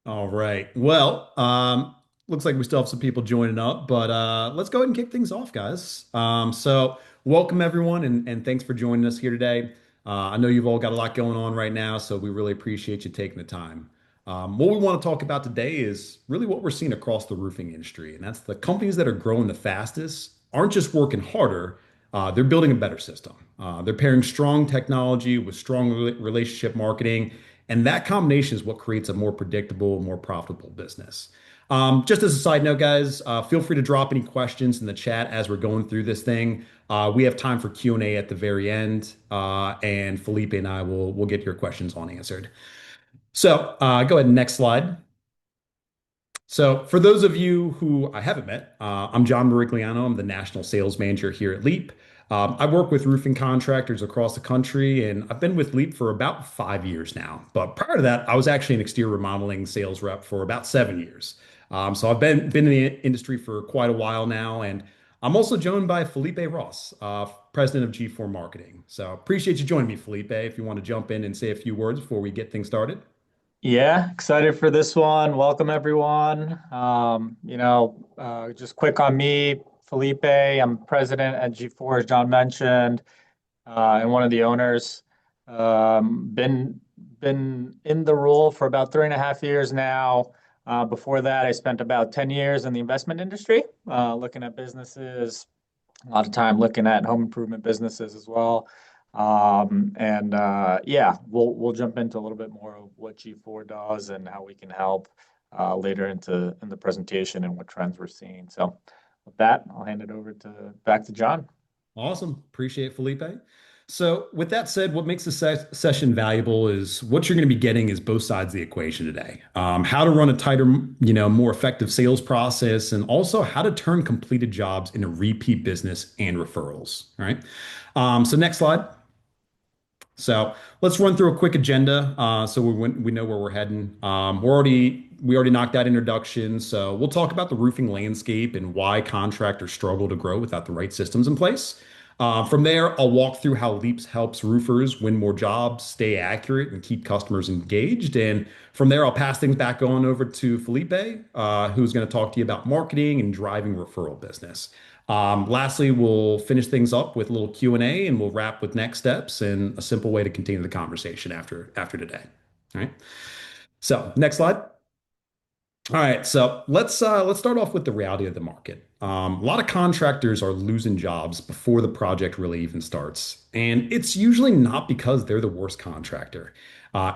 All right. Well, looks like we still have some people joining up, but let's go ahead and kick things off, guys. So welcome everyone, and thanks for joining us here today. I know you've all got a lot going on right now, so we really appreciate you taking the time. What we want to talk about today is really what we're seeing across the roofing industry, and that's the companies that are growing the fastest aren't just working harder, they're building a better system. They're pairing strong technology with strong relationship marketing, and that combination is what creates a more predictable, more profitable business. Just as a side note, guys, feel free to drop any questions in the chat as we're going through this thing. We have time for Q&A at the very end, and Felipe and I will get your questions on answered. So go ahead, next slide. So, for those of you who I haven't met, I'm John Marigliano. I'm the national sales manager here at Leap. I work with roofing contractors across the country, and I've been with Leap for about 5 years now. But prior to that, I was actually an exterior remodeling sales rep for about 7 years. So I've been in the industry for quite a while now, and I'm also joined by Felipe Ross, president of gFour Marketing. So appreciate you joining me, Felipe. If you want to jump in and say a few words before we get things started. Yeah, excited for this one. Welcome everyone. Just quick on me, Felipe. I'm president at gFour, as John mentioned, and one of the owners. Been in the role for about 3.5 years now. Before that, I spent about 10 years in the investment industry, looking at businesses, a lot of time looking at home improvement businesses as well. Yeah, we'll jump into a little bit more of what gFour does and how we can help later in the presentation and what trends we're seeing. So with that, I'll hand it over to back to John. Awesome. Appreciate it, Felipe. So, with that said, what makes the session valuable is what you're going to be getting is both sides of the equation today. How to run a tighter, more effective sales process, and also how to turn completed jobs into repeat business and referrals. All right. So, next slide. So let's run through a quick agenda so we know where we're heading. We already knocked out introduction, so we'll talk about the roofing landscape and why contractors struggle to grow without the right systems in place. From there, I'll walk through how Leaps helps roofers win more jobs, stay accurate, and keep customers engaged. And from there, I'll pass things back on over to Felipe, who's going to talk to you about marketing and driving referral business. Lastly, we'll finish things up with a little Q&A, and we'll wrap with next steps and a simple way to continue the conversation after today. All right. So next slide. All right, so let's start off with the reality of the market. A lot of contractors are losing jobs before the project really even starts, and it's usually not because they're the worst contractor.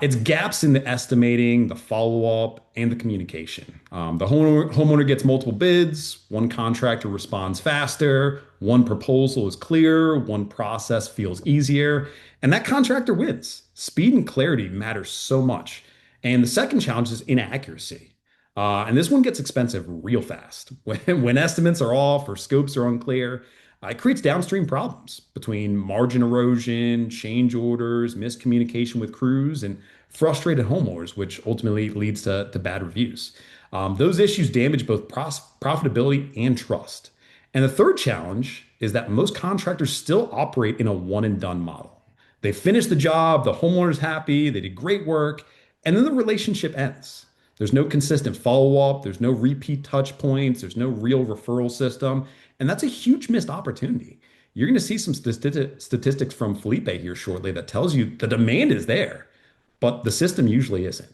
It's gaps in the estimating, the follow-up, and the communication. The homeowner gets multiple bids, one contractor responds faster, one proposal is clear, one process feels easier, and that contractor wins. Speed and clarity matters so much. And the second challenge is inaccuracy. And this one gets expensive real fast. When estimates are off or scopes are unclear, it creates downstream problems between margin erosion, change orders, miscommunication with crews, and frustrated homeowners, which ultimately leads to bad reviews. Those issues damage both profitability and trust. And the third challenge is that most contractors still operate in a one and done model. They finish the job, the homeowner's happy, they did great work, and then the relationship ends. There's no consistent follow-up, there's no repeat touch points, there's no real referral system, and that's a huge missed opportunity. You're going to see some statistics from Felipe here shortly that tells you the demand is there, but the system usually isn't.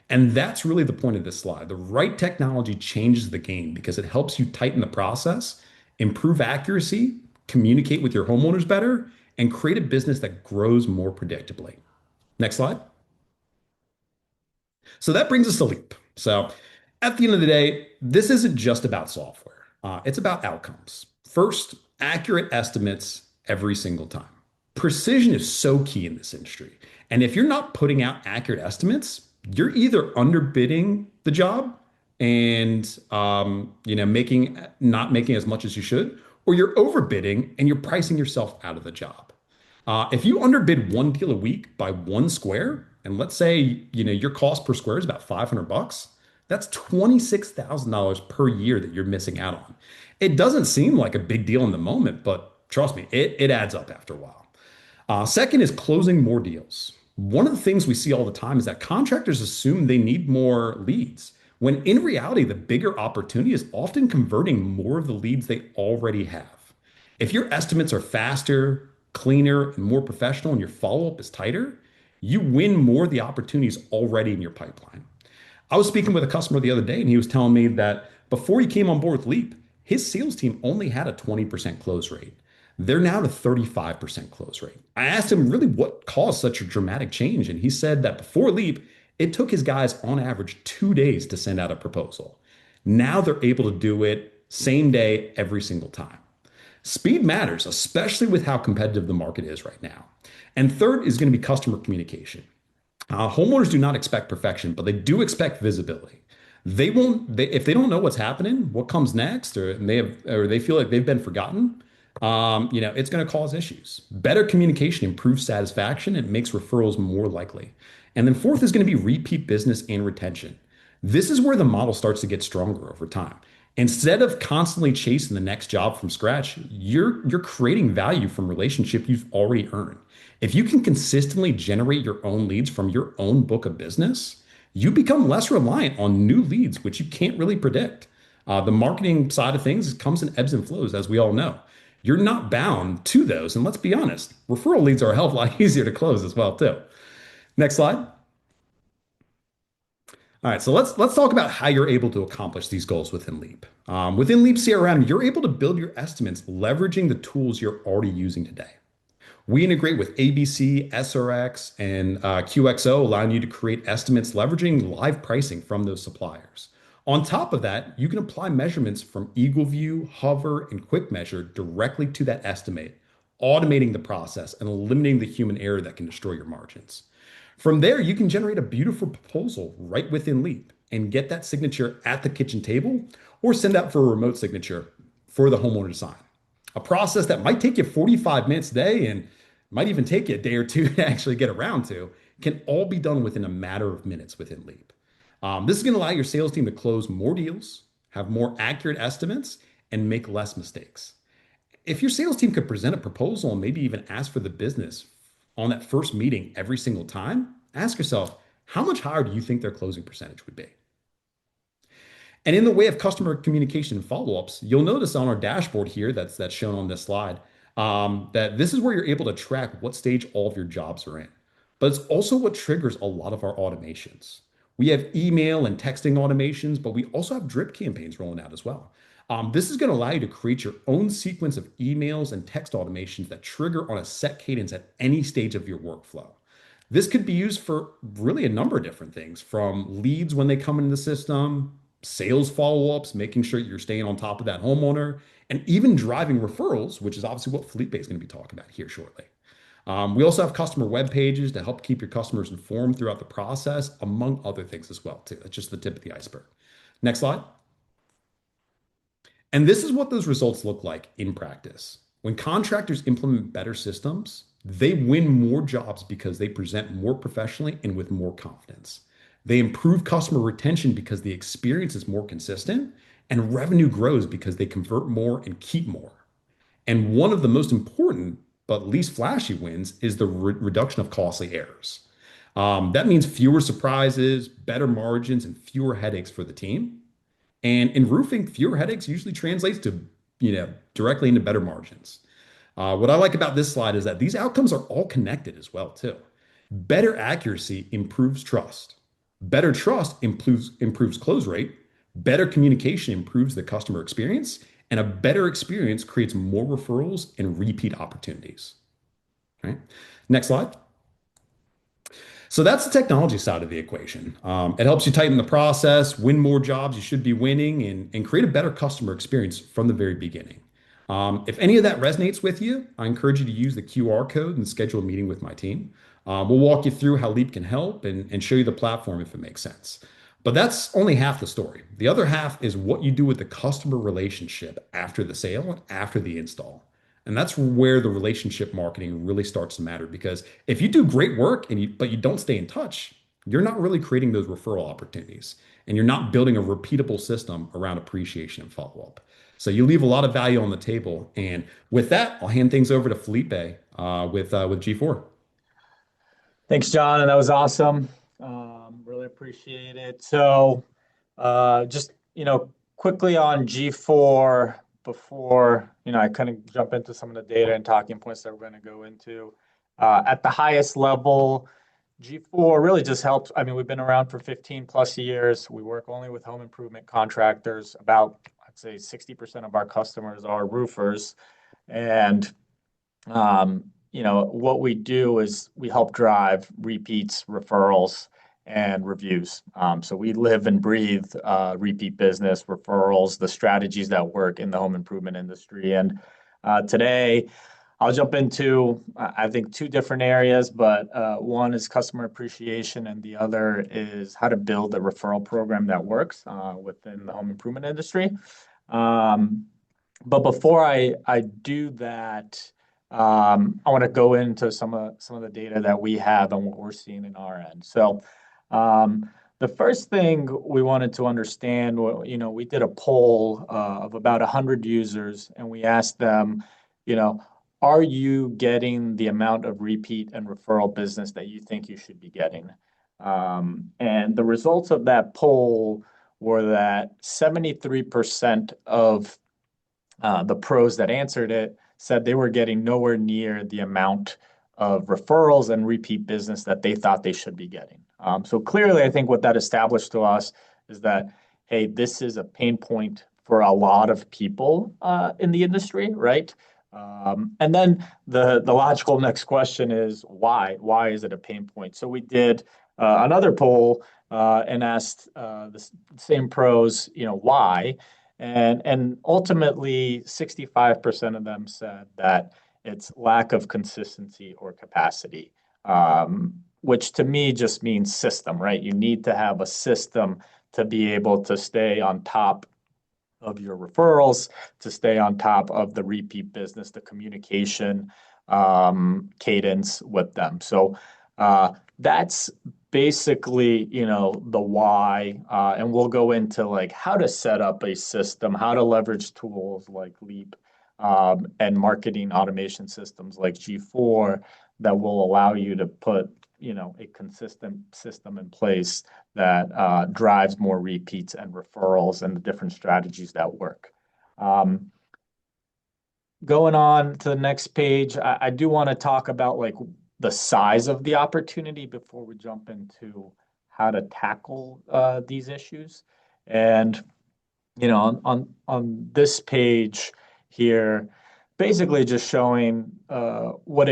And that's really the point of this slide. The right technology changes the game because it helps you tighten the process, improve accuracy, communicate with your homeowners better, and create a business that grows more predictably. Next slide. So that brings us to Leap. So at the end of the day, this isn't just about software. It's about outcomes. First, accurate estimates every single time. Precision is so key in this industry. And if you're not putting out accurate estimates, you're either underbidding the job and making not making as much as you should, or you're overbidding and you're pricing yourself out of the job. If you underbid one deal a week by one square, and let's say your cost per square is about $500, that's $26,000 per year that you're missing out on. It doesn't seem like a big deal in the moment, but trust me, it adds up after a while. Second is closing more deals. One of the things we see all the time is that contractors assume they need more leads, when in reality, the bigger opportunity is often converting more of the leads they already have. If your estimates are faster, cleaner, and more professional, and your follow up is tighter, you win more of the opportunities already in your pipeline. I was speaking with a customer the other day, and he was telling me that before he came on board with Leap, his sales team only had a 20% close rate. They're now to 35% close rate. I asked him really what caused such a dramatic change, and he said that before Leap, it took his guys on average 2 days to send out a proposal. Now they're able to do it same day every single time. Speed matters, especially with how competitive the market is right now. And third is going to be customer communication. Homeowners do not expect perfection, but they do expect visibility. If they don't know what's happening, what comes next, or they feel like they've been forgotten. It's going to cause issues. Better communication improves satisfaction. It makes referrals more likely. And then fourth is going to be repeat business and retention. This is where the model starts to get stronger over time. Instead of constantly chasing the next job from scratch, you're creating value from relationship you've already earned. If you can consistently generate your own leads from your own book of business, you become less reliant on new leads, which you can't really predict. The marketing side of things comes in ebbs and flows, as we all know. You're not bound to those. And let's be honest, referral leads are a hell of a lot easier to close as well, too. Next slide. All right, so let's talk about how you're able to accomplish these goals within Leap. Within Leap CRM, you're able to build your estimates leveraging the tools you're already using today. We integrate with ABC, SRX, and QXO, allowing you to create estimates leveraging live pricing from those suppliers. On top of that, you can apply measurements from EagleView, Hover, and Quick Measure directly to that estimate, automating the process and eliminating the human error that can destroy your margins. From there, you can generate a beautiful proposal right within Leap and get that signature at the kitchen table or send out for a remote signature for the homeowner to sign. A process that might take you 45 minutes a day and might even take you a day or two to actually get around to can all be done within a matter of minutes within Leap. This is going to allow your sales team to close more deals, have more accurate estimates, and make less mistakes. If your sales team could present a proposal and maybe even ask for the business on that first meeting every single time, ask yourself, how much higher do you think their closing percentage would be? And in the way of customer communication and follow-ups, you'll notice on our dashboard here that's shown on this slide that this is where you're able to track what stage all of your jobs are in. But it's also what triggers a lot of our automations. We have email and texting automations, but we also have drip campaigns rolling out as well. This is going to allow you to create your own sequence of emails and text automations that trigger on a set cadence at any stage of your workflow. This could be used for really a number of different things, from leads when they come into the system, sales follow-ups, making sure you're staying on top of that homeowner, and even driving referrals, which is obviously what Felipe is going to be talking about here shortly. We also have customer web pages to help keep your customers informed throughout the process, among other things as well, too. That's just the tip of the iceberg. Next slide. And this is what those results look like in practice. When contractors implement better systems, they win more jobs because they present more professionally and with more confidence. They improve customer retention because the experience is more consistent, and revenue grows because they convert more and keep more. And one of the most important but least flashy wins is the reduction of costly errors. That means fewer surprises, better margins, and fewer headaches for the team. And in roofing, fewer headaches usually translates to, directly into better margins. What I like about this slide is that these outcomes are all connected as well, too. Better accuracy improves trust. Better trust improves close rate. Better communication improves the customer experience. And a better experience creates more referrals and repeat opportunities. Right? Next slide. So that's the technology side of the equation. It helps you tighten the process, win more jobs you should be winning, and create a better customer experience from the very beginning. If any of that resonates with you, I encourage you to use the QR code and schedule a meeting with my team. We'll walk you through how Leap can help and show you the platform if it makes sense. But that's only half the story. The other half is what you do with the customer relationship after the sale and after the install. And that's where the relationship marketing really starts to matter, because if you do great work but you don't stay in touch, you're not really creating those referral opportunities and you're not building a repeatable system around appreciation and follow-up. So you leave a lot of value on the table. And with that, I'll hand things over to Felipe with gFour. Thanks, John, and that was awesome. Really appreciate it. So, just quickly on gFour before I kind of jump into some of the data and talking points that we're going to go into. At the highest level, gFour really just helps. I mean, we've been around for 15 plus years. We work only with home improvement contractors. About, I'd say, 60% of our customers are roofers, and what we do is we help drive repeats, referrals, and reviews. So we live and breathe repeat business, referrals, the strategies that work in the home improvement industry. And today, I'll jump into, I think, two different areas, but one is customer appreciation, and the other is how to build a referral program that works within the home improvement industry. Um, but before I do that, I want to go into some of the data that we have and what we're seeing in our end. So, the first thing we wanted to understand, we did a poll of about 100 users, and we asked them, you know, are you getting the amount of repeat and referral business that you think you should be getting? And the results of that poll were that 73% of the pros that answered it said they were getting nowhere near the amount of referrals and repeat business that they thought they should be getting. So clearly, I think what that established to us is that, hey, this is a pain point for a lot of people in the industry, right? And then the logical next question is why? Why is it a pain point? So we did another poll and asked the same pros, why? And ultimately, 65% of them said that it's lack of consistency or capacity, which to me just means system, right? You need to have a system to be able to stay on top of your referrals, to stay on top of the repeat business, the communication cadence with them. So that's basically, the why, and we'll go into like how to set up a system, how to leverage tools like Leap, and marketing automation systems like gFour that will allow you to put, a consistent system in place that drives more repeats and referrals and the different strategies that work. Going on to the next page, I do want to talk about like the size of the opportunity before we jump into how to tackle these issues. And on this page here, basically just showing what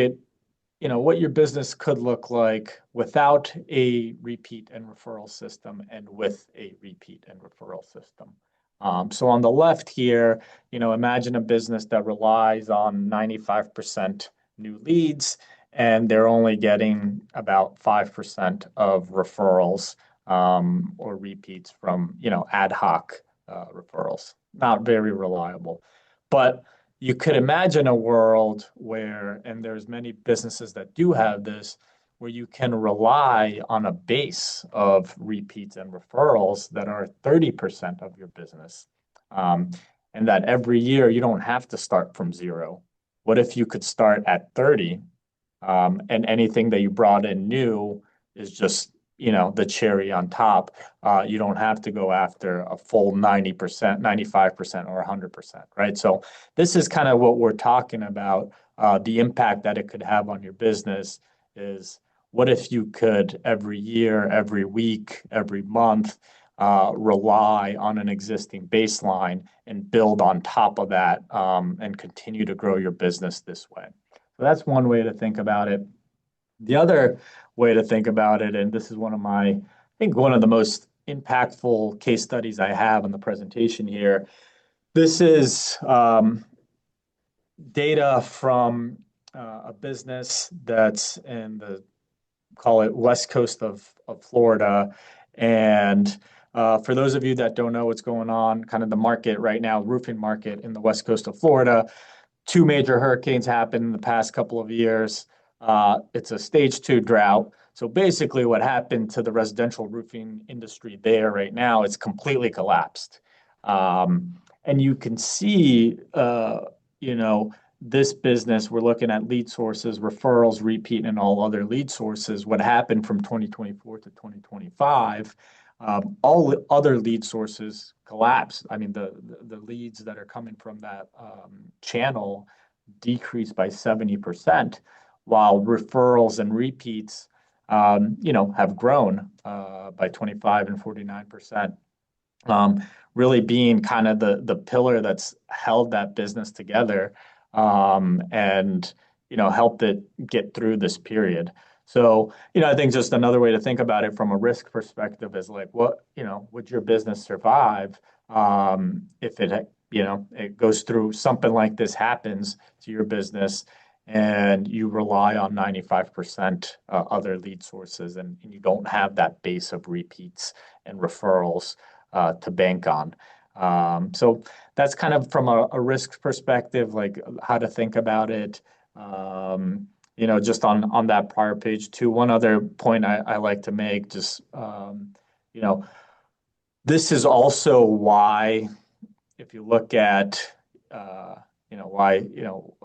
your business could look like without a repeat and referral system and with a repeat and referral system. So on the left here, imagine a business that relies on 95% new leads, and they're only getting about 5% of referrals or repeats from, ad hoc referrals. Not very reliable. But you could imagine a world where, and there's many businesses that do have this, where you can rely on a base of repeats and referrals that are 30% of your business. And that every year you don't have to start from zero. What if you could start at 30, and anything that you brought in new is just, the cherry on top. You don't have to go after a full 90%, 95%, or 100%, right? So this is kind of what we're talking about. The impact that it could have on your business is what if you could every year, every week, every month rely on an existing baseline and build on top of that, and continue to grow your business this way. So that's one way to think about it. The other way to think about it, and this is I think one of the most impactful case studies I have in the presentation here. This is data from a business that's in call it West Coast of Florida. And for those of you that don't know what's going on, kind of the market right now, roofing market in the West Coast of Florida, two major hurricanes happened in the past couple of years. It's a stage 2 drought. So basically what happened to the residential roofing industry there right now, it's completely collapsed. And you can see, this business, we're looking at lead sources, referrals, repeat, and all other lead sources. What happened from 2024 to 2025, all the other lead sources collapsed. I mean, the leads that are coming from that channel decreased by 70%, while referrals and repeats, have grown by 25 and 49%. Really being kind of the pillar that's held that business together, and helped it get through this period. So, I think just another way to think about it from a risk perspective is like, would your business survive if it goes through something like this happens to your business and you rely on 95% other lead sources, and you don't have that base of repeats and referrals to bank on. So that's kind of from a risk perspective, like how to think about it. Just on that prior page too. One other point I like to make, just this is also why, if you look at why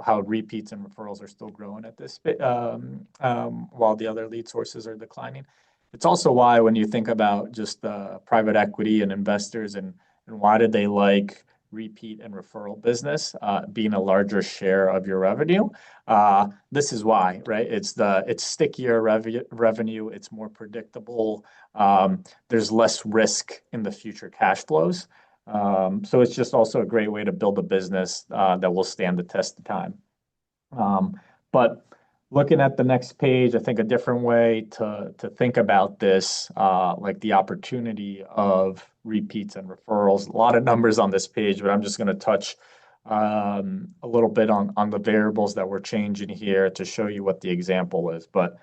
how repeats and referrals are still growing at this while the other lead sources are declining. It's also why when you think about just private equity and investors and why did they like repeat and referral business being a larger share of your revenue. This is why, right? It's stickier revenue. It's more predictable. There's less risk in the future cash flows. So it's just also a great way to build a business that will stand the test of time. But looking at the next page, I think a different way to think about this, like the opportunity of repeats and referrals. A lot of numbers on this page, but I'm just going to touch a little bit on the variables that we're changing here to show you what the example is. But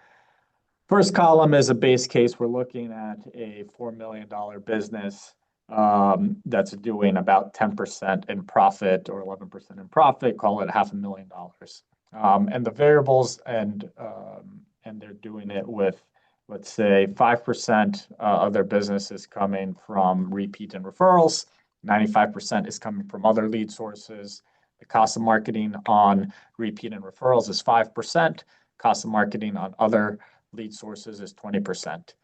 first column is a base case. We're looking at a $4 million business that's doing about 10% in profit or 11% in profit, call it $500,000. And the variables, and they're doing it with, let's say, 5% of their business is coming from repeat and referrals. 95% is coming from other lead sources. The cost of marketing on repeat and referrals is 5%. Cost of marketing on other lead sources is 20%.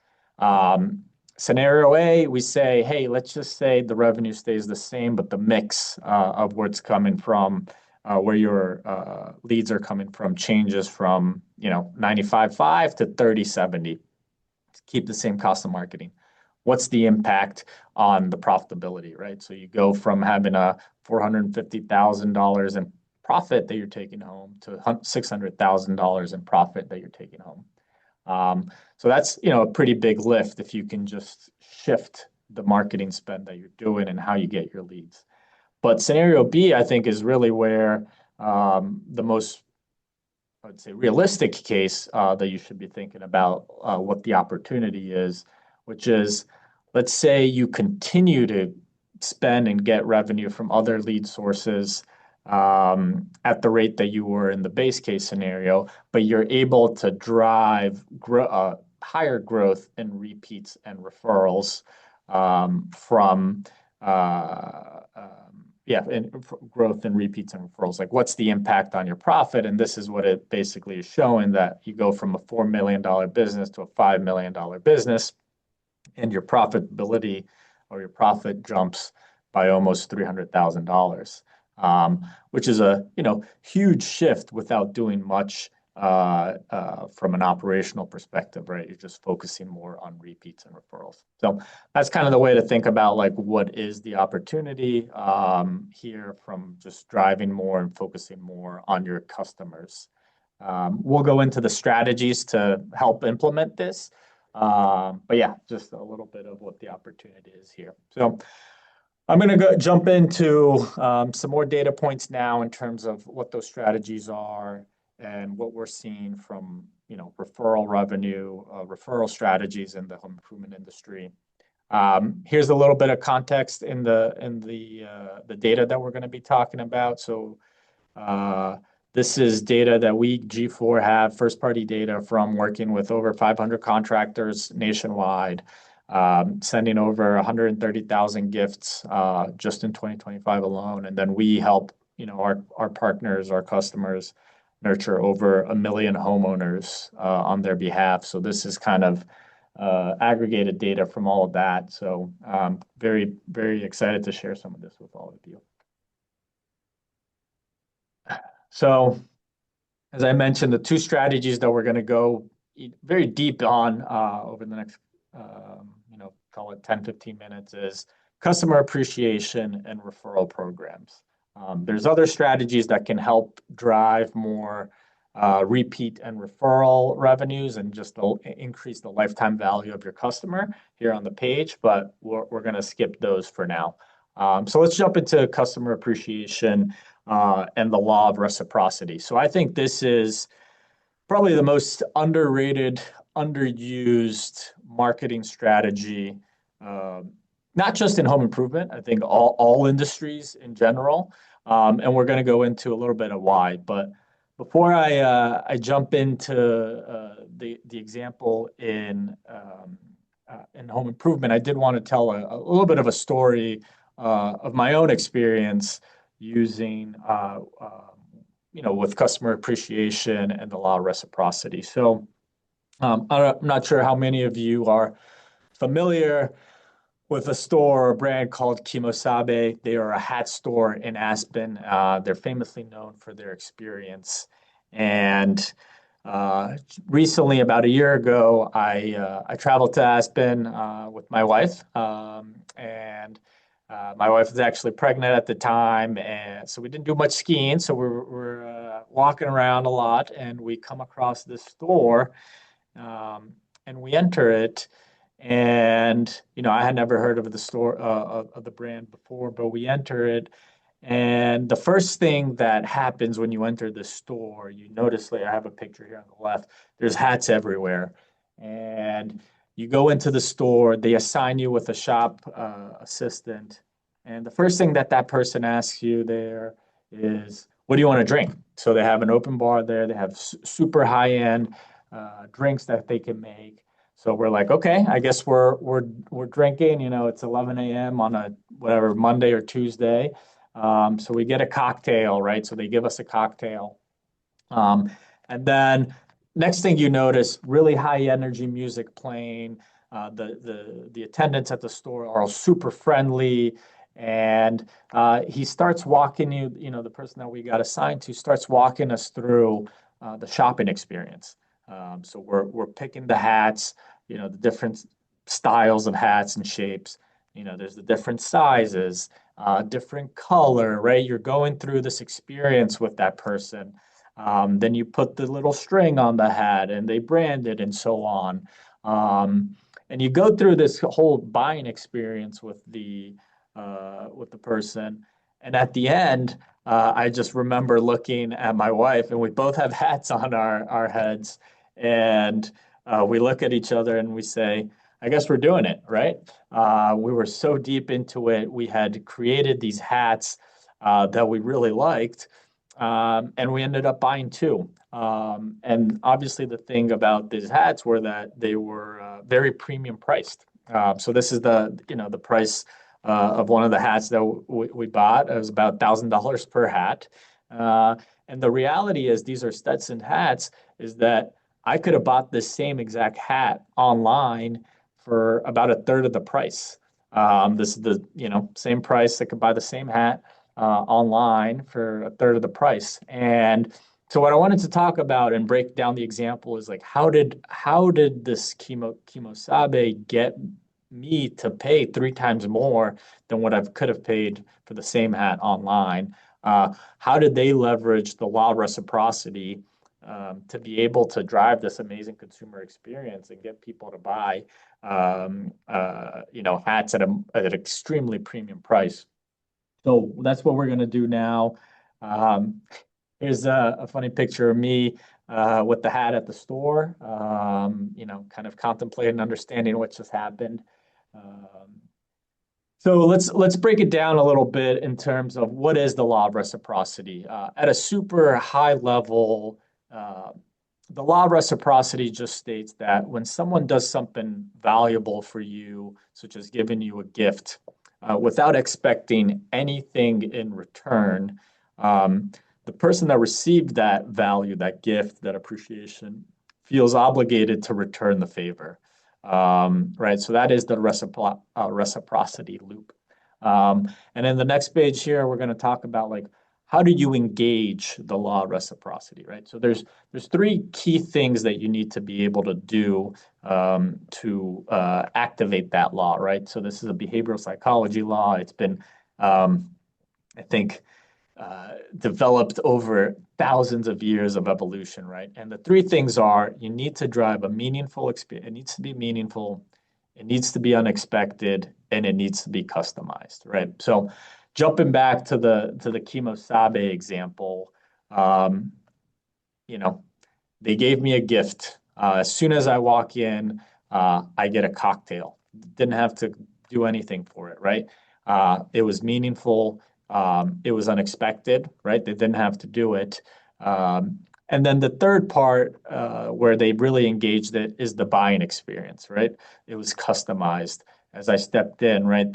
Scenario A, we say, hey, let's just say the revenue stays the same, but the mix of where it's coming from, where your leads are coming from, changes from 95/5 to 30/70. Keep the same cost of marketing. What's the impact on the profitability, right? So you go from having a $450,000 in profit that you're taking home to $600,000 in profit that you're taking home. So that's a pretty big lift if you can just shift the marketing spend that you're doing and how you get your leads. But scenario B, I think, is really where the most, I would say, realistic case that you should be thinking about what the opportunity is, which is, let's say you continue to spend and get revenue from other lead sources at the rate that you were in the base case scenario, but you're able to drive higher growth in repeats and referrals from growth in repeats and referrals. Like, what's the impact on your profit? And this is what it basically is showing, that you go from a $4 million business to a $5 million business, and your profitability or your profit jumps by almost $300,000. Which is a huge shift without doing much from an operational perspective, right? You're just focusing more on repeats and referrals. So that's kind of the way to think about like what is the opportunity here from just driving more and focusing more on your customers. We'll go into the strategies to help implement this. But yeah, just a little bit of what the opportunity is here. So I'm going to jump into some more data points now in terms of what those strategies are and what we're seeing from referral revenue, referral strategies in the home improvement industry. Here's a little bit of context in the data that we're going to be talking about. So this is data that we, gFour, have first-party data from working with over 500 contractors nationwide, sending over 130,000 gifts just in 2025 alone. And then we help our partners, our customers nurture over 1 million homeowners on their behalf. So this is kind of aggregated data from all of that. So very, very excited to share some of this with all of you. So as I mentioned, the two strategies that we're going to go very deep on over the next, call it 10, 15 minutes is customer appreciation and referral programs. There's other strategies that can help drive more repeat and referral revenues and just increase the lifetime value of your customer here on the page, but we're going to skip those for now. So let's jump into customer appreciation and the law of reciprocity. So I think this is probably the most underrated, underused marketing strategy, not just in home improvement, I think all industries in general. And we're going to go into a little bit of why. But before I jump into the example in home improvement, I did want to tell a little bit of a story of my own experience using with customer appreciation and the law of reciprocity. So I'm not sure how many of you are familiar with a store or brand called Kimosabe. They are a hat store in Aspen. They're famously known for their experience. And recently, about a year ago, I traveled to Aspen with my wife. And my wife was actually pregnant at the time, and so we didn't do much skiing. So we're walking around a lot, and we come across this store, and we enter it. And I had never heard of the store of the brand before, but we enter it, and the first thing that happens when you enter the store, you notice, like I have a picture here on the left. There's hats everywhere, and you go into the store. They assign you with a shop assistant, and the first thing that person asks you there is, "What do you want to drink?" So they have an open bar there. They have super high end drinks that they can make. So we're like, okay, I guess we're drinking. It's 11 a.m. on a whatever Monday or Tuesday. So we get a cocktail, right? So they give us a cocktail, and then next thing you notice, really high energy music playing. The attendants at the store are all super friendly, and he starts walking you. The person that we got assigned to starts walking us through the shopping experience. So we're picking the hats, the different styles of hats and shapes. There's the different sizes, different color, right? You're going through this experience with that person. Then you put the little string on the hat and they brand it and so on. And you go through this whole buying experience with the person. And at the end, I just remember looking at my wife, and we both have hats on our heads. And we look at each other and we say, I guess we're doing it, right? We were so deep into it. We had created these hats that we really liked, and we ended up buying two. And obviously, the thing about these hats were that they were very premium priced. So this is the price of one of the hats that we bought. It was about $1,000 per hat. And the reality is, these are Stetson hats. Is that I could have bought this same exact hat online for about a third of the price. This is the same price. I could buy the same hat online for a third of the price. And so what I wanted to talk about and break down the example is like how did this Kimosabe get me to pay 3 times more than what I could have paid for the same hat online? How did they leverage the law of reciprocity to be able to drive this amazing consumer experience and get people to buy, hats at an extremely premium price? So that's what we're going to do now. Here's a funny picture of me with the hat at the store, kind of contemplating, understanding what just happened. So let's break it down a little bit in terms of what is the law of reciprocity. At a super high level, the law of reciprocity just states that when someone does something valuable for you, such as giving you a gift, without expecting anything in return, um, the person that received that value, that gift, that appreciation, feels obligated to return the favor. Right. So that is the reciprocity loop. And then the next page here, we're going to talk about like how do you engage the law of reciprocity, right? So there's three key things that you need to be able to do to activate that law, right? So this is a behavioral psychology law. It's been, I think, developed over thousands of years of evolution, right? And the three things are you need to drive a meaningful experience. It needs to be meaningful, it needs to be unexpected, and it needs to be customized, right? So jumping back to the Kimosabe example, um, you know, they gave me a gift. As soon as I walk in, I get a cocktail. Didn't have to do anything for it, right? It was meaningful. It was unexpected, right? They didn't have to do it. And then the third part where they really engaged it is the buying experience, right? It was customized. As I stepped in, right?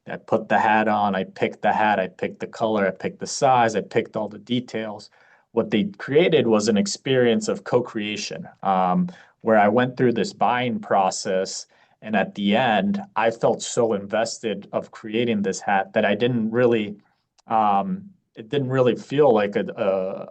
I put the hat on, I picked the hat, I picked the color, I picked the size, I picked all the details. What they created was an experience of co-creation, where I went through this buying process, and at the end, I felt so invested of creating this hat that it didn't really feel like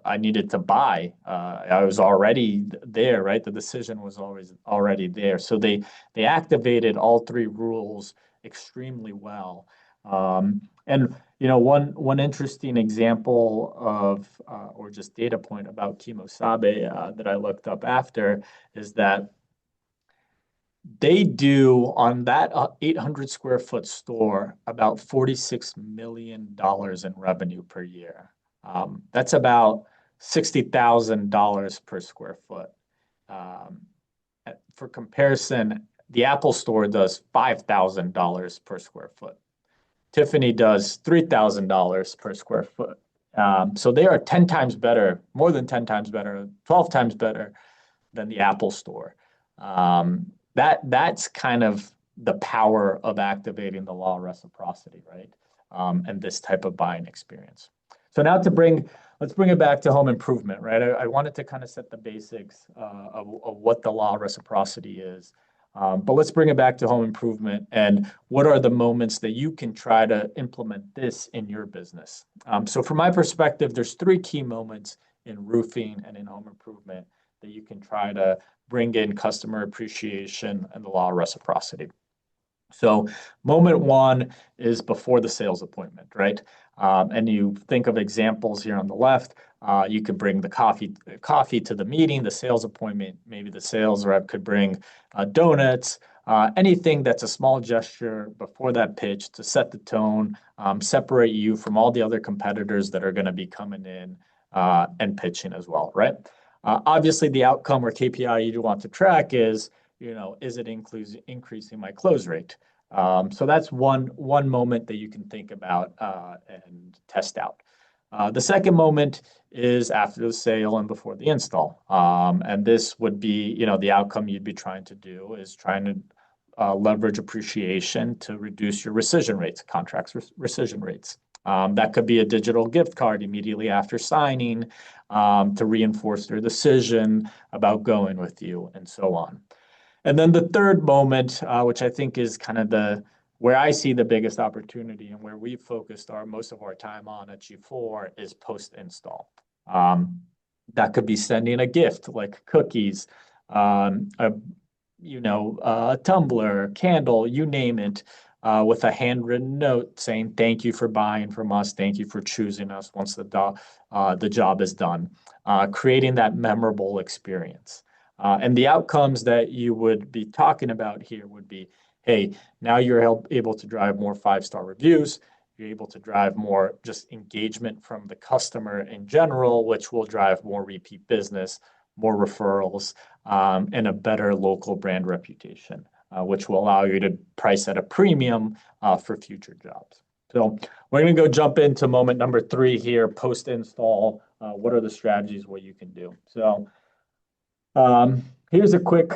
I needed to buy. I was already there, right? The decision was always already there. So they activated all three rules extremely well. And one interesting example of or just data point about Kimosabe that I looked up after is that they do on that 800 square foot store about $46 million in revenue per year. That's about $60,000 per square foot. Um, for comparison, the Apple store does $5,000 per square foot. Tiffany does $3,000 per square foot. So they are 10 times better, more than 10 times better, 12 times better than the Apple store. That's kind of the power of activating the law of reciprocity, right? And this type of buying experience. So now let's bring it back to home improvement, right? I wanted to kind of set the basics of what the law of reciprocity is. But let's bring it back to home improvement and what are the moments that you can try to implement this in your business. So from my perspective, there's three key moments in roofing and in home improvement that you can try to bring in customer appreciation and the law of reciprocity. So moment one is before the sales appointment, right? And you think of examples here on the left. You could bring the coffee to the meeting, the sales appointment. Maybe the sales rep could bring donuts, anything that's a small gesture before that pitch to set the tone, separate you from all the other competitors that are going to be coming in and pitching as well, right? Obviously, the outcome or KPI you want to track is, is it increasing my close rate? So that's one moment that you can think about and test out. The second moment is after the sale and before the install. And this would be, the outcome you'd be trying to do is trying to leverage appreciation to reduce your rescission rates, contracts rescission rates. That could be a digital gift card immediately after signing to reinforce their decision about going with you and so on. And then the third moment, which I think is kind of where I see the biggest opportunity and where we've focused most of our time on at gFour is post-install. That could be sending a gift like cookies, a tumbler, candle, you name it, with a handwritten note saying, thank you for buying from us. Thank you for choosing us once the job is done. Creating that memorable experience. And the outcomes that you would be talking about here would be, hey, now you're able to drive more five-star reviews. You're able to drive more just engagement from the customer in general, which will drive more repeat business, more referrals, and a better local brand reputation, which will allow you to price at a premium for future jobs. So we're going to go jump into moment number 3 here, post-install. What are the strategies, what you can do? So here's a quick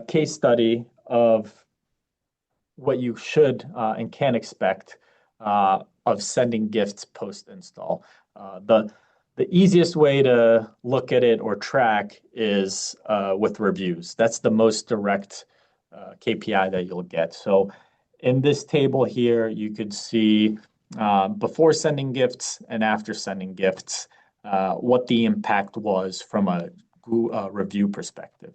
case study of what you should and can expect of sending gifts post-install. The easiest way to look at it or track is with reviews. That's the most direct KPI that you'll get. So in this table here, you could see before sending gifts and after sending gifts, what the impact was from a review perspective.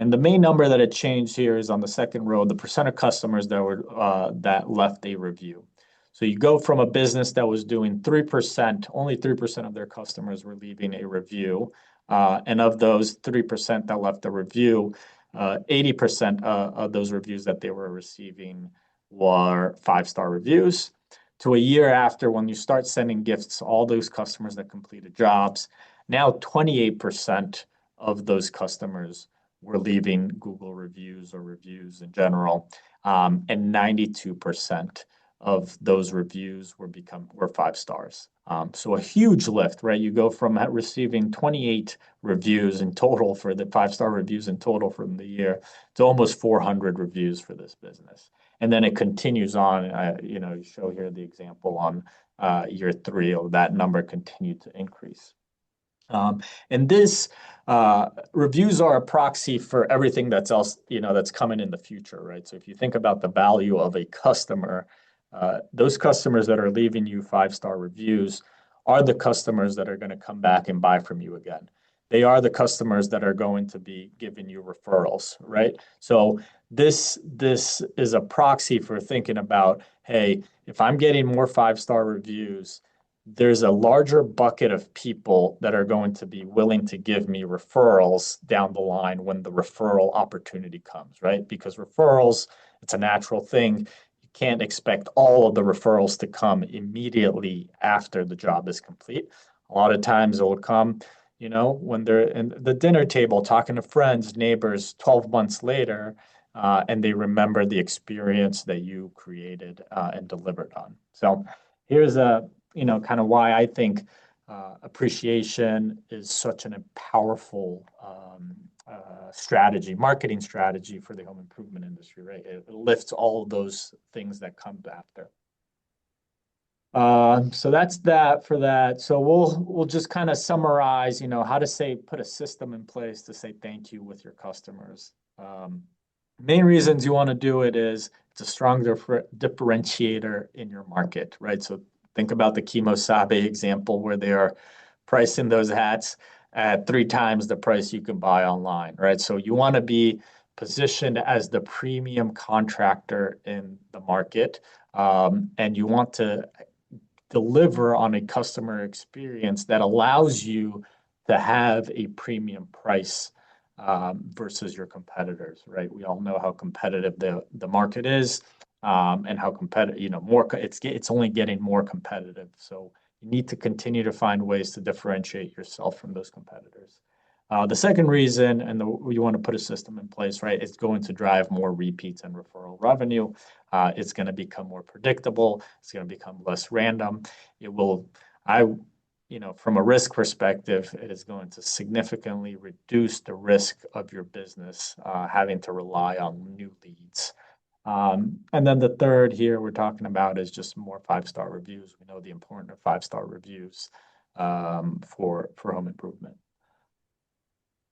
And the main number that it changed here is on the second row, the percent of customers that left a review. So you go from a business that was doing 3%, only 3% of their customers were leaving a review. And of those 3% that left a review, 80% of those reviews that they were receiving were 5-star reviews. To a year after, when you start sending gifts to all those customers that completed jobs, now 28% of those customers were leaving Google reviews or reviews in general, and 92% of those reviews were 5 stars. So a huge lift, right? You go from receiving 28 reviews in total for the 5-star reviews in total from the year to almost 400 reviews for this business. And then it continues on. You show here the example on year 3, that number continued to increase. And this reviews are a proxy for everything that's coming in the future, right? So if you think about the value of a customer, those customers that are leaving you 5-star reviews are the customers that are going to come back and buy from you again. They are the customers that are going to be giving you referrals, right? So this is a proxy for thinking about, hey, if I'm getting more 5-star reviews, there's a larger bucket of people that are going to be willing to give me referrals down the line when the referral opportunity comes, right? Because referrals, it's a natural thing. You can't expect all of the referrals to come immediately after the job is complete. A lot of times it will come, when they're in the dinner table talking to friends, neighbors 12 months later, and they remember the experience that you created and delivered on. So here's kind of why I think appreciation is such a powerful marketing strategy for the home improvement industry, right? It lifts all of those things that come after. So that's that for that. So we'll just kind of summarize, how to put a system in place to say thank you with your customers. Main reasons you want to do it is it's a strong differentiator in your market, right? So think about the Kimosabe example where they are pricing those hats at 3 times the price you can buy online, right? So you want to be positioned as the premium contractor in the market, and you want to deliver on a customer experience that allows you to have a premium price versus your competitors, right? We all know how competitive the market is, and how competitive, it's only getting more competitive. So you need to continue to find ways to differentiate yourself from those competitors. The second reason, you want to put a system in place, right? It's going to drive more repeats and referral revenue. It's going to become more predictable. It's going to become less random. From a risk perspective, it is going to significantly reduce the risk of your business having to rely on new leads. And then the third here we're talking about is just more 5-star reviews. We know the importance of 5-star reviews for home improvement.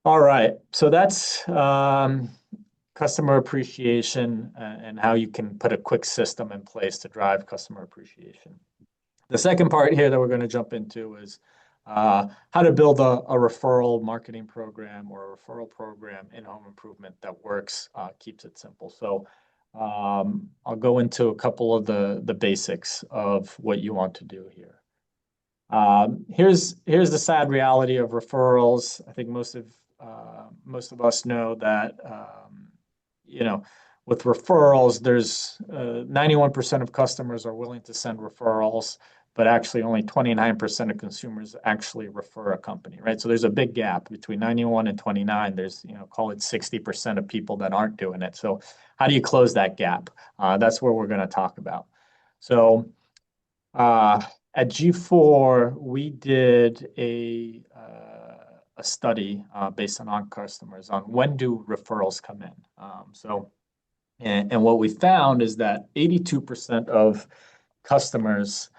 All right, so that's customer appreciation and how you can put a quick system in place to drive customer appreciation. The second part here that we're going to jump into is how to build a referral marketing program or a referral program in home improvement that works, keeps it simple. So I'll go into a couple of the basics of what you want to do here. Here's the sad reality of referrals. I think most of us know that with referrals, there's 91% of customers are willing to send referrals, but actually only 29% of consumers actually refer a company, right? So there's a big gap between 91 and 29. There's, call it 60% of people that aren't doing it. So how do you close that gap? That's what we're going to talk about. So at gFour, we did a study based on our customers on when do referrals come in. And what we found is that 82% of customers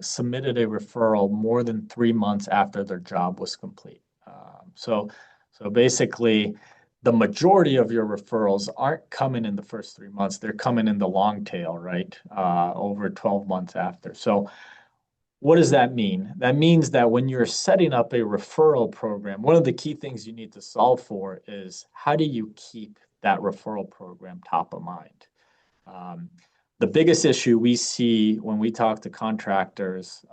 submitted a referral more than 3 months after their job was complete. So basically, the majority of your referrals aren't coming in the first 3 months. They're coming in the long tail, right? Over 12 months after. So what does that mean? That means that when you're setting up a referral program, one of the key things you need to solve for is how do you keep that referral program top of mind? Um, the biggest issue we see when we talk to contractors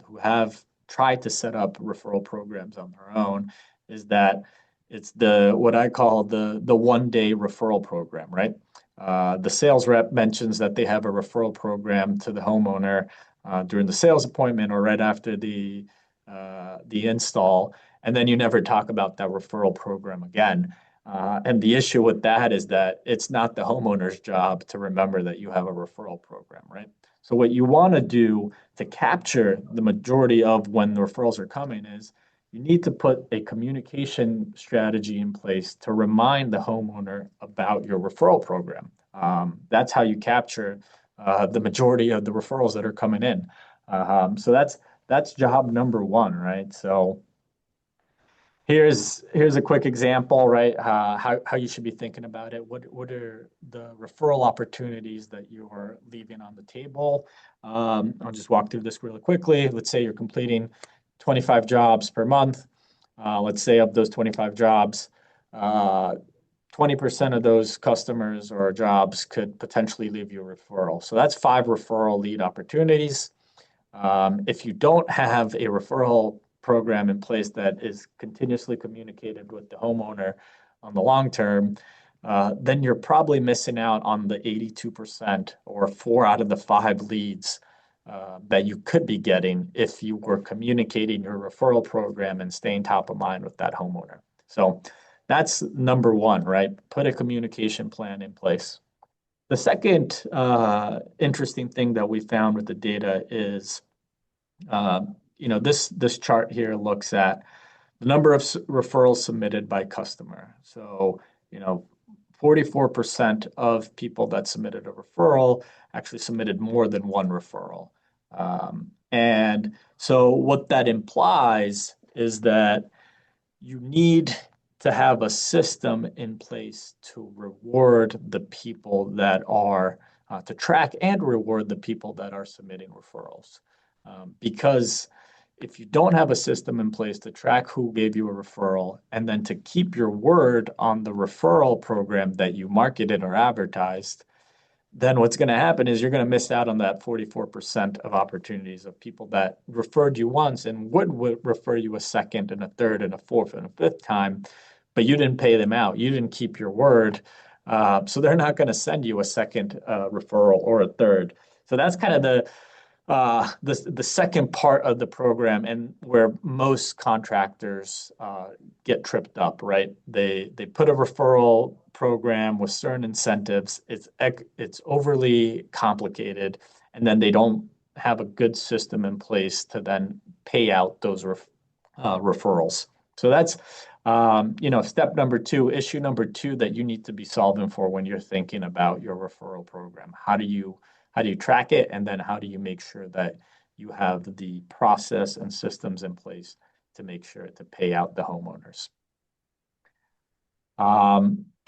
who have tried to set up referral programs on their own is that it's the what I call the 1 day referral program, right? The sales rep mentions that they have a referral program to the homeowner during the sales appointment or right after the install, and then you never talk about that referral program again. And the issue with that is that it's not the homeowner's job to remember that you have a referral program, right? So what you want to do to capture the majority of when the referrals are coming is you need to put a communication strategy in place to remind the homeowner about your referral program. That's how you capture the majority of the referrals that are coming in. So that's job number one, right? So here's a quick example, right? How you should be thinking about it. What are the referral opportunities that you are leaving on the table? I'll just walk through this really quickly. Let's say you're completing 25 jobs per month. Let's say of those 25 jobs, 20% of those customers or jobs could potentially leave you a referral. So that's 5 referral lead opportunities. If you don't have a referral program in place that is continuously communicated with the homeowner on the long term, then you're probably missing out on the 82% or 4 out of the 5 leads that you could be getting if you were communicating your referral program and staying top of mind with that homeowner. So that's number one, right? Put a communication plan in place. The second interesting thing that we found with the data is this chart here looks at the number of referrals submitted by customer. So, 44% of people that submitted a referral actually submitted more than one referral. And so what that implies is that you need to have a system in place to reward the people that are to track and reward the people that are submitting referrals. Because if you don't have a system in place to track who gave you a referral and then to keep your word on the referral program that you marketed or advertised, then what's going to happen is you're going to miss out on that 44% of opportunities of people that referred you once and would refer you a second and a third and a fourth and a fifth time, but you didn't pay them out. You didn't keep your word. So they're not going to send you a second referral or a third. So that's kind of the second part of the program and where most contractors get tripped up, right? They put a referral program with certain incentives. It's overly complicated, and then they don't have a good system in place to then pay out those referrals. So that's step number two, issue number two that you need to be solving for when you're thinking about your referral program. How do you track it? And then how do you make sure that you have the process and systems in place to make sure to pay out the homeowners?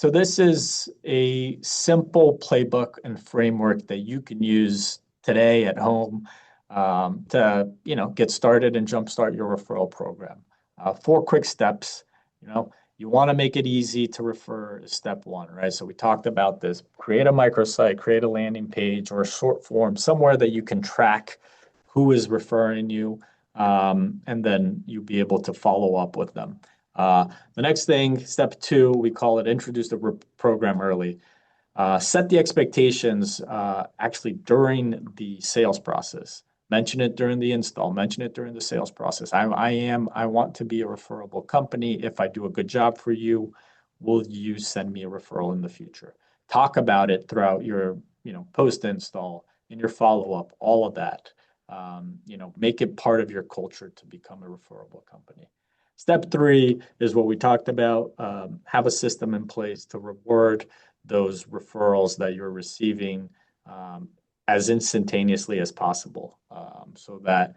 So this is a simple playbook and framework that you can use today at home to get started and jumpstart your referral program. 4 quick steps. You want to make it easy to refer is step one, right? So we talked about this. Create a microsite, create a landing page or a short form, somewhere that you can track who is referring you, and then you'll be able to follow up with them. The next thing, step 2, we call it introduce the program early. Set the expectations actually during the sales process. Mention it during the install, mention it during the sales process. I want to be a referable company. If I do a good job for you, will you send me a referral in the future? Talk about it throughout your, post install, in your follow-up, all of that. Make it part of your culture to become a referable company. Step 3 is what we talked about. Have a system in place to reward those referrals that you're receiving as instantaneously as possible, so that,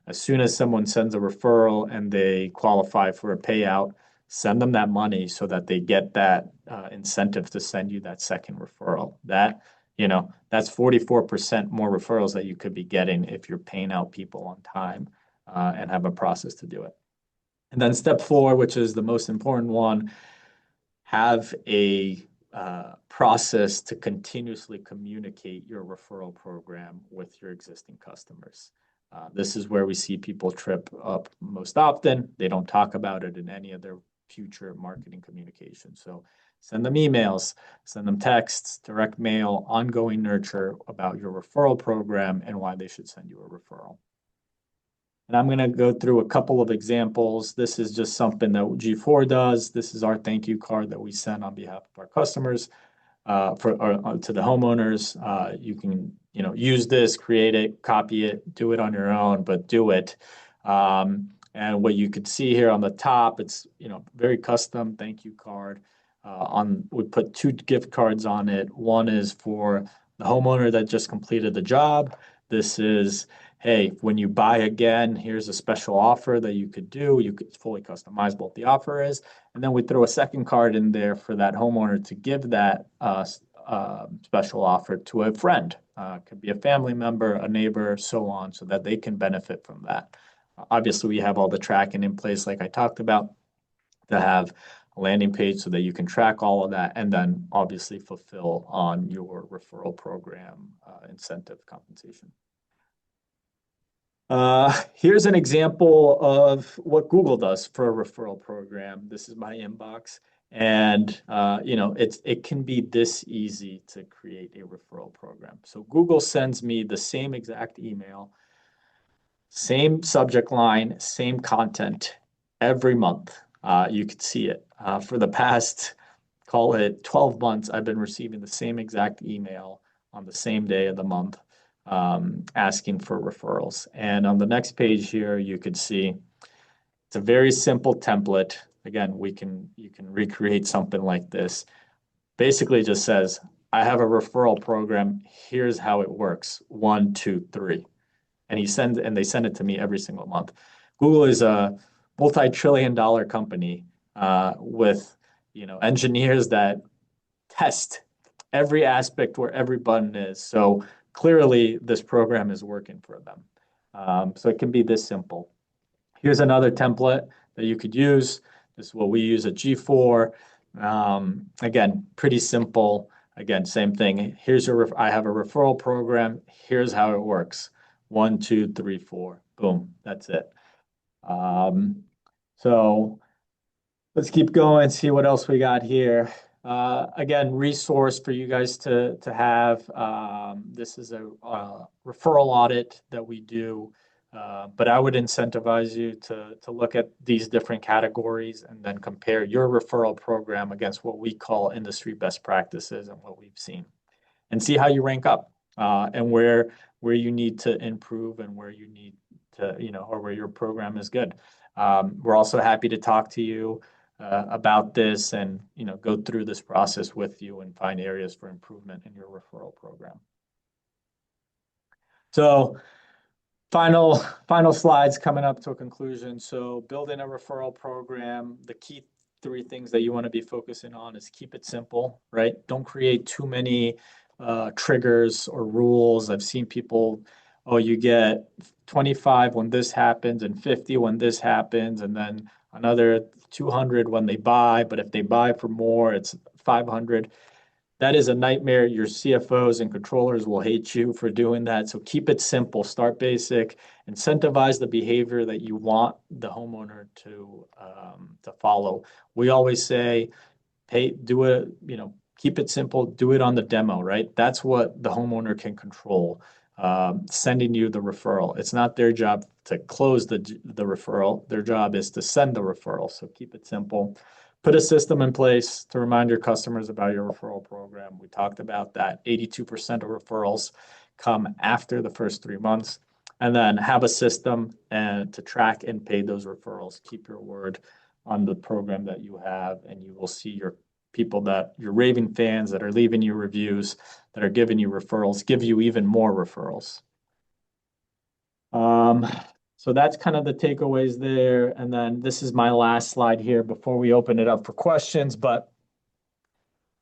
as soon as someone sends a referral and they qualify for a payout, send them that money so that they get that incentive to send you that second referral. That's 44% more referrals that you could be getting if you're paying out people on time, and have a process to do it. And then step four, which is the most important one, have a process to continuously communicate your referral program with your existing customers. This is where we see people trip up most often. They don't talk about it in any of their future marketing communication. So send them emails, send them texts, direct mail, ongoing nurture about your referral program and why they should send you a referral. And I'm going to go through a couple of examples. This is just something that gFour does. This is our thank you card that we send on behalf of our customers to the homeowners. You can use this, create it, copy it, do it on your own, but do it. And what you could see here on the top, it's very custom thank you card. We put 2 gift cards on it. One is for the homeowner that just completed the job. This is, hey, when you buy again, here's a special offer that you could do. It's fully customizable what the offer is. And then we throw a second card in there for that homeowner to give that special offer to a friend. Could be a family member, a neighbor, so on, so that they can benefit from that. Obviously, we have all the tracking in place, like I talked about, to have a landing page so that you can track all of that and then obviously fulfill on your referral program incentive compensation. Here's an example of what Google does for a referral program. This is my inbox. And it can be this easy to create a referral program. So Google sends me the same exact email, same subject line, same content every month. You could see it. For the past, call it 12 months, I've been receiving the same exact email on the same day of the month, asking for referrals. And on the next page here, you could see it's a very simple template. Again, you can recreate something like this. Basically, it just says, I have a referral program. Here's how it works. 1, 2, 3. And they send it to me every single month. Google is a multi-trillion-dollar company with engineers that test every aspect where every button is. So clearly, this program is working for them. So it can be this simple. Here's another template that you could use. This is what we use at gFour. Again, pretty simple. Again, same thing. I have a referral program. Here's how it works. 1, 2, 3, 4. Boom. That's it. So let's keep going, see what else we got here. Again, resource for you guys to have. This is a referral audit that we do, but I would incentivize you to look at these different categories and then compare your referral program against what we call industry best practices and what we've seen, and see how you rank up, and where you need to improve and where you need to, or where your program is good. We're also happy to talk to you about this and go through this process with you and find areas for improvement in your referral program. So final slides coming up to a conclusion. So building a referral program, the key 3 things that you want to be focusing on is keep it simple, right? Don't create too many triggers or rules. I've seen people, you get 25 when this happens and 50 when this happens, and then another 200 when they buy, but if they buy for more, it's 500. That is a nightmare. Your CFOs and controllers will hate you for doing that. So keep it simple, start basic, incentivize the behavior that you want the homeowner to follow. We always say, hey, keep it simple, do it on the demo, right? That's what the homeowner can control. Sending you the referral. It's not their job to close the referral. Their job is to send the referral. So keep it simple. Put a system in place to remind your customers about your referral program. We talked about that. 82% of referrals come after the first 3 months. And then have a system to track and pay those referrals. Keep your word on the program that you have, and you will see your people that your raving fans that are leaving you reviews, that are giving you referrals, give you even more referrals. Um, so that's kind of the takeaways there. And then this is my last slide here before we open it up for questions, but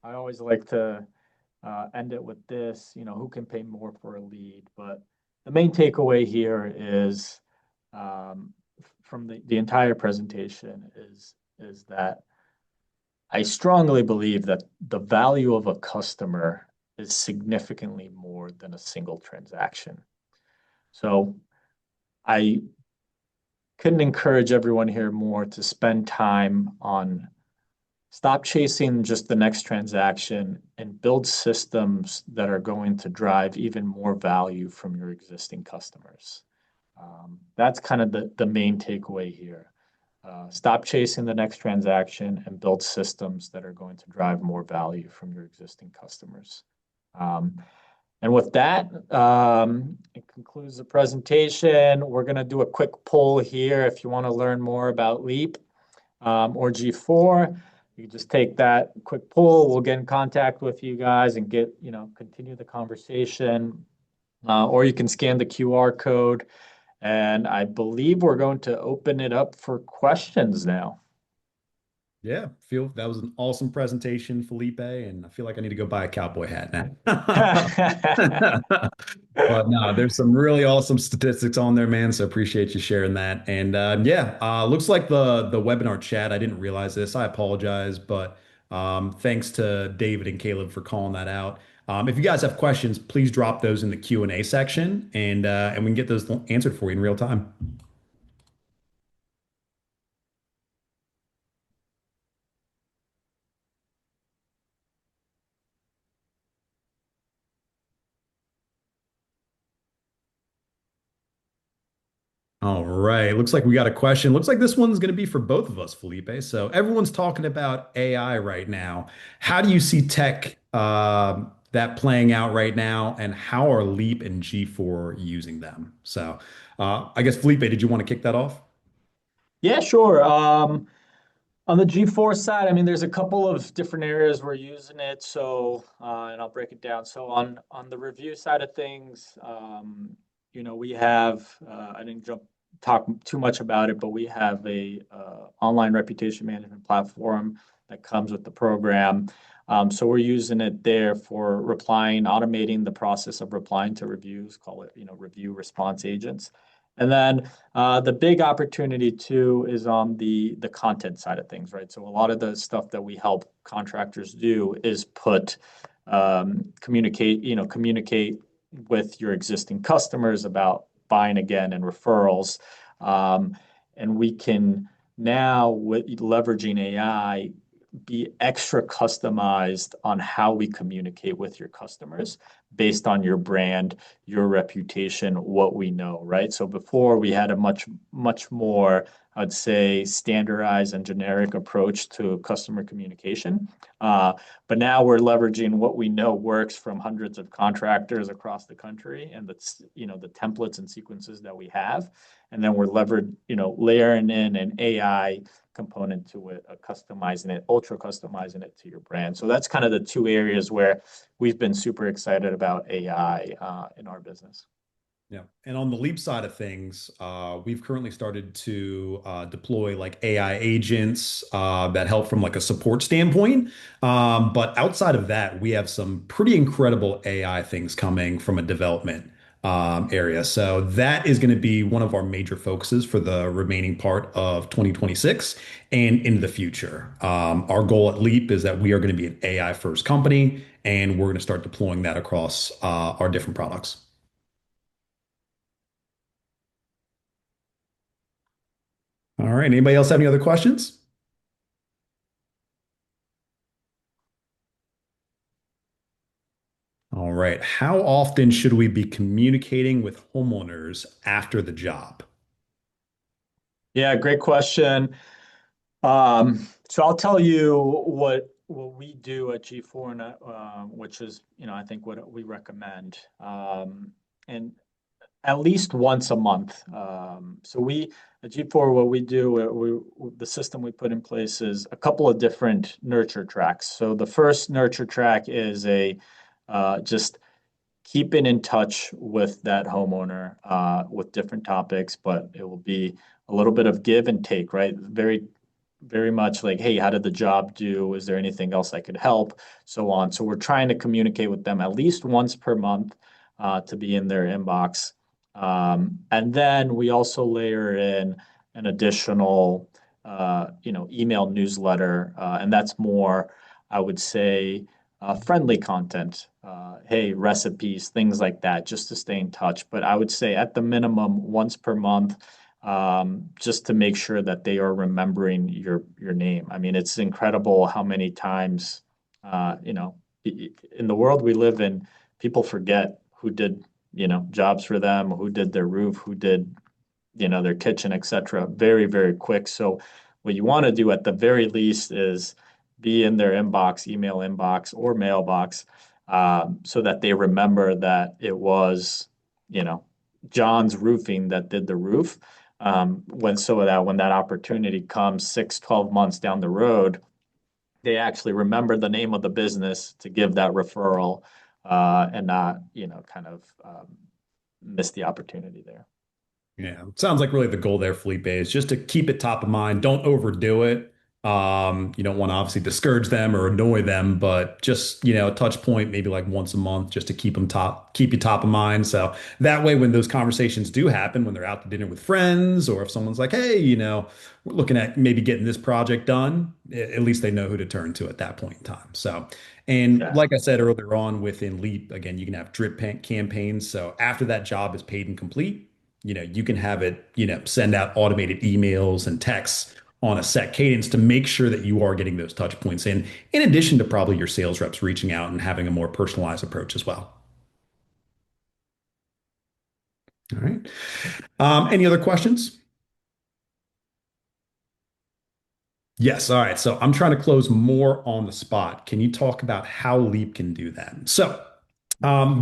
I always like to end it with this, who can pay more for a lead? But the main takeaway here is from the entire presentation is that I strongly believe that the value of a customer is significantly more than a single transaction. So I couldn't encourage everyone here more to spend time on stop chasing just the next transaction and build systems that are going to drive even more value from your existing customers. That's kind of the main takeaway here. Stop chasing the next transaction and build systems that are going to drive more value from your existing customers. And with that, it concludes the presentation. We're going to do a quick poll here. If you want to learn more about Leap or gFour, you can just take that quick poll. We'll get in contact with you guys and continue the conversation. Or you can scan the QR code. And I believe we're going to open it up for questions now. Yeah, feel that was an awesome presentation, Felipe, and I feel like I need to go buy a cowboy hat now. But no, there's some really awesome statistics on there, man. So appreciate you sharing that. And yeah, looks like the webinar chat. I didn't realize this. I apologize, but thanks to David and Caleb for calling that out. If you guys have questions, please drop those in the Q&A section, and we can get those answered for you in real time. All right. Looks like we got a question. Looks like this one's going to be for both of us, Felipe. So everyone's talking about AI right now. How do you see tech that playing out right now, and how are Leap and G4 using them? So I guess Felipe, did you want to kick that off? Yeah, sure. On the gFour side, I mean, there's a couple of different areas we're using it. So, and I'll break it down. So on the review side of things, we have I didn't talk too much about it, but we have a online reputation management platform that comes with the program. So we're using it there for replying, automating the process of replying to reviews, call it, review response agents. And then the big opportunity too is on the content side of things, right? So a lot of the stuff that we help contractors do is communicate with your existing customers about buying again and referrals. And we can now, with leveraging AI, be extra customized on how we communicate with your customers based on your brand, your reputation, what we know, right? So before we had a much more, I'd say, standardized and generic approach to customer communication. But now we're leveraging what we know works from hundreds of contractors across the country and the templates and sequences that we have. And then we're layering in an AI component to it, ultra customizing it to your brand. So that's kind of the two areas where we've been super excited about AI in our business. Yeah. And on the Leap side of things, we've currently started to deploy like AI agents that help from like a support standpoint. But outside of that, we have some pretty incredible AI things coming from a development area. So that is going to be one of our major focuses for the remaining part of 2026 and into the future. Our goal at Leap is that we are going to be an AI first company, and we're going to start deploying that across our different products. All right. Anybody else have any other questions? All right. How often should we be communicating with homeowners after the job? Yeah, great question. So I'll tell you what we do at gFour, which is, I think what we recommend, and at least once a month. So At gFour, what we do, the system we put in place is a couple of different nurture tracks. So the first nurture track is a just keeping in touch with that homeowner with different topics, but it will be a little bit of give and take, right? Very much like, hey, how did the job do? Is there anything else I could help? So on. So we're trying to communicate with them at least once per month to be in their inbox. And then we also layer in an additional, email newsletter, and that's more, I would say, friendly content. Hey, recipes, things like that, just to stay in touch. But I would say at the minimum once per month, just to make sure that they are remembering your name. I mean, it's incredible how many times, in the world we live in, people forget who did, jobs for them, who did their roof, who did, their kitchen, etc. Very, very quick. So what you want to do at the very least is be in their inbox, email inbox or mailbox, so that they remember that it was, you know, John's roofing that did the roof. When that opportunity comes 6, 12 months down the road, they actually remember the name of the business to give that referral, and not, kind of miss the opportunity there. Yeah, it sounds like really the goal there, Felipe, is just to keep it top of mind. Don't overdo it. You don't want to obviously discourage them or annoy them, but just, a touch point, maybe like once a month, just to keep you top of mind. So that way, when those conversations do happen, when they're out to dinner with friends, or if someone's like, hey, we're looking at maybe getting this project done, at least they know who to turn to at that point in time. So, and like I Exactly. said earlier on within Leap, again, you can have campaigns. So after that job is paid and complete, you can have it, send out automated emails and texts on a set cadence to make sure that you are getting those touch points in addition to probably your sales reps reaching out and having a more personalized approach as well. All right. Any other questions? Yes. All right. So I'm trying to close more on the spot. Can you talk about how Leap can do that? So,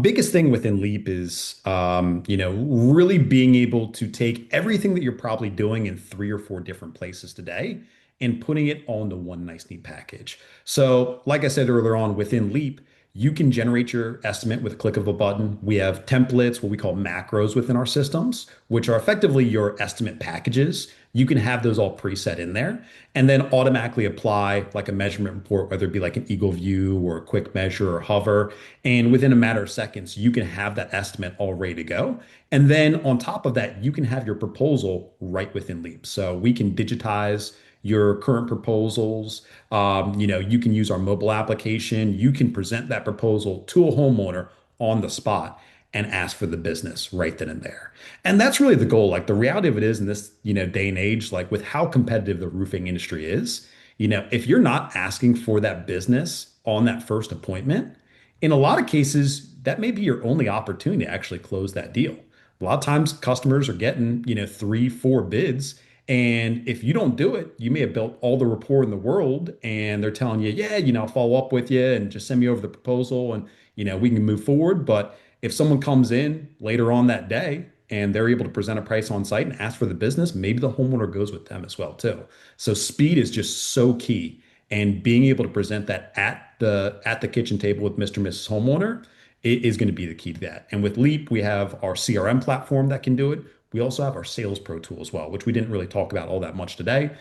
biggest thing within Leap is, really being able to take everything that you're probably doing in 3 or 4 different places today and putting it all into one nice neat package. So, like I said earlier on, within Leap, you can generate your estimate with a click of a button. We have templates, what we call macros within our systems, which are effectively your estimate packages. You can have those all preset in there and then automatically apply like a measurement report, whether it be like an Eagle View or a quick measure or hover. And within a matter of seconds, you can have that estimate all ready to go. And then on top of that, you can have your proposal right within Leap. So we can digitize your current proposals. You can use our mobile application. You can present that proposal to a homeowner on the spot and ask for the business right then and there. And that's really the goal. Like the reality of it is in this, day and age, like with how competitive the roofing industry is, if you're not asking for that business on that first appointment, in a lot of cases, that may be your only opportunity to actually close that deal. A lot of times customers are getting, 3, 4 bids. And if you don't do it, you may have built all the rapport in the world and they're telling you, yeah, I'll follow up with you and just send me over the proposal and, we can move forward. But if someone comes in later on that day and they're able to present a price on site and ask for the business, maybe the homeowner goes with them as well too. So speed is just so key, and being able to present that at the kitchen table with Mr. and Mrs. Homeowner is going to be the key to that. And with Leap, we have our CRM platform that can do it. We also have our Sales Pro tool as well, which we didn't really talk about all that much today.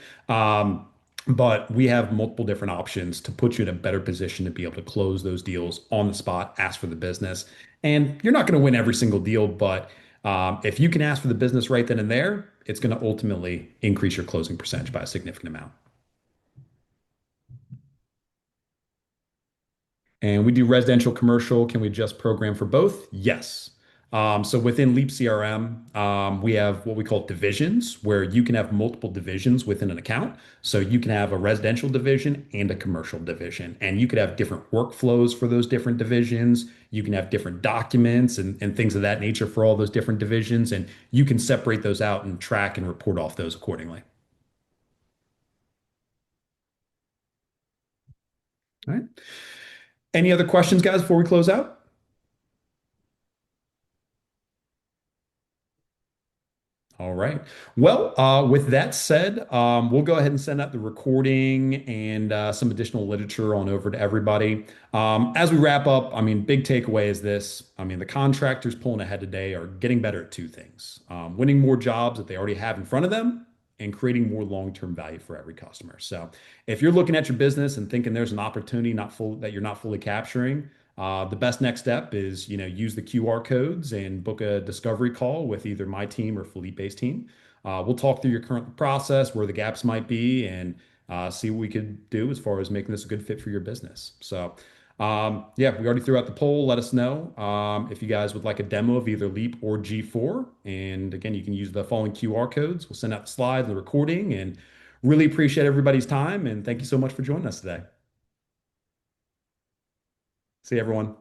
But we have multiple different options to put you in a better position to be able to close those deals on the spot, ask for the business. And you're not going to win every single deal, but if you can ask for the business right then and there, it's going to ultimately increase your closing percentage by a significant amount. And we do residential, commercial. Can we adjust program for both? Yes. So within Leap CRM, we have what we call divisions, where you can have multiple divisions within an account. So you can have a residential division and a commercial division, and you could have different workflows for those different divisions. You can have different documents and things of that nature for all those different divisions, and you can separate those out and track and report off those accordingly. All right. Any other questions, guys, before we close out? All All right. Well, with that said, we'll go ahead and send out the recording and some additional literature on over to everybody. As we wrap up, I mean, big takeaway is this. I mean, the contractors pulling ahead today are getting better at two things: winning more jobs that they already have in front of them, and creating more long-term value for every customer. So, if you're looking at your business and thinking there's an opportunity that you're not fully capturing, the best next step is, use the QR codes and book a discovery call with either my team or Felipe's team. We'll talk through your current process, where the gaps might be, and see what we could do as far as making this a good fit for your business. So, yeah, we already threw out the poll. Let us know if you guys would like a demo of either Leap or G4. And again, you can use the following QR codes. We'll send out the slides and the recording, and really appreciate everybody's time. And thank you so much for joining us today. See you, everyone.